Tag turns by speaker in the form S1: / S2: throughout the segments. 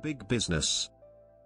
S1: Big business.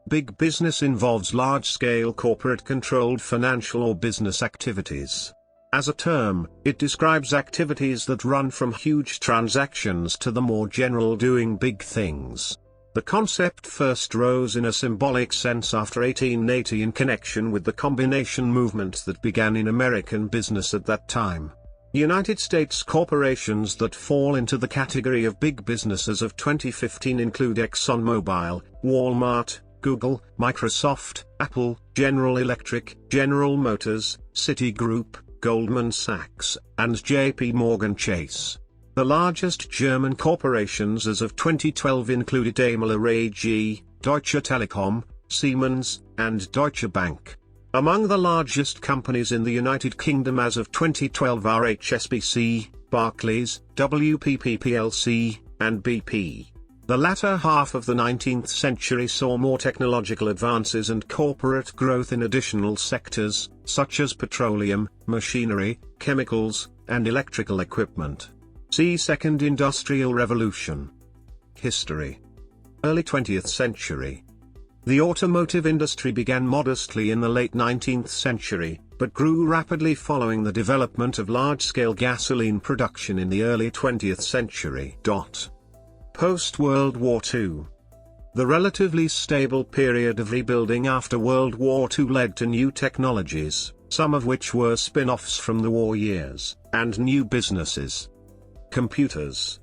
S1: Big business involves large-scale corporate-controlled financial or business activities. As a term, it describes activities that run from huge transactions to the more general doing big things. The concept first rose in a symbolic sense after 1880 in connection with the combination movement that began in American business at that time. United States corporations that fall into the category of big business as of 2015 include ExxonMobil, Walmart, Google, Microsoft, Apple, General Electric, General Motors, Citigroup, Goldman Sachs, and J.P. Morgan Chase. The largest German corporations as of 2012 included Daimler AG, Deutsche Telekom, Siemens, and Deutsche Bank. Among the largest companies in the United Kingdom as of 2012 are HSBC, Barclays, WPP plc, and BP. The latter half of the 19th century saw more technological advances and corporate growth in additional sectors, such as petroleum, machinery, chemicals, and electrical equipment. See Second Industrial Revolution. History. Early 20th century. The automotive industry began modestly in the late 19th century, but grew rapidly following the development of large-scale gasoline production in the early 20th century. Post-World War II. The relatively stable period of rebuilding after World War II led to new technologies, some of which were spin-offs from the war years, and new businesses. Computers.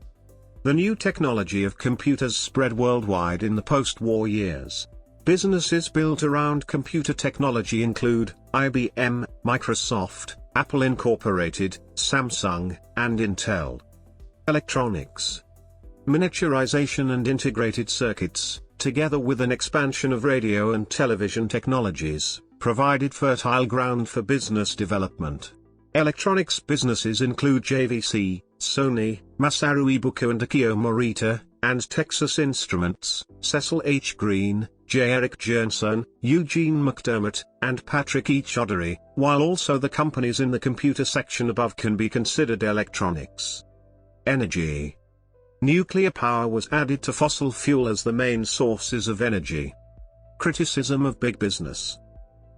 S1: The new technology of computers spread worldwide in the post-war years. Businesses built around computer technology include IBM, Microsoft, Apple Incorporated, Samsung, and Intel. Electronics. Miniaturization and integrated circuits, together with an expansion of radio and television technologies, provided fertile ground for business development. Electronics businesses include JVC, Sony, Masaru Ibuka and Akio Morita, and Texas Instruments, Cecil H. Green, J. Eric Jernson, Eugene McDermott, and Patrick E. Chaudhary, while also the companies in the computer section above can be considered electronics. Energy. Nuclear power was added to fossil fuel as the main sources of energy. Criticism of big business.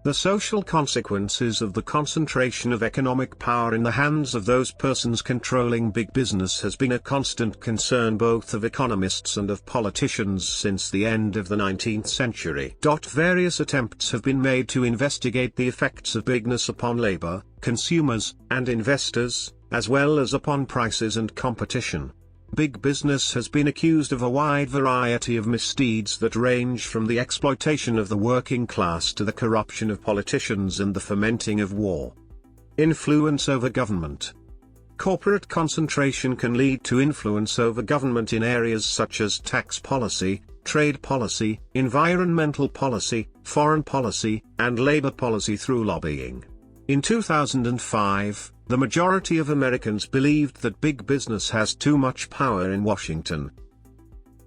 S1: The social consequences of the concentration of economic power in the hands of those persons controlling big business has been a constant concern both of economists and of politicians since the end of the 19th century. Various attempts have been made to investigate the effects of bigness upon labor, consumers, and investors, as well as upon prices and competition. Big business has been accused of a wide variety of misdeeds that range from the exploitation of the working class to the corruption of politicians and the fomenting of war. Influence over government. Corporate concentration can lead to influence over government in areas such as tax policy, trade policy, environmental policy, foreign policy, and labor policy through lobbying. In 2005, the majority of Americans believed that big business has too much power in Washington,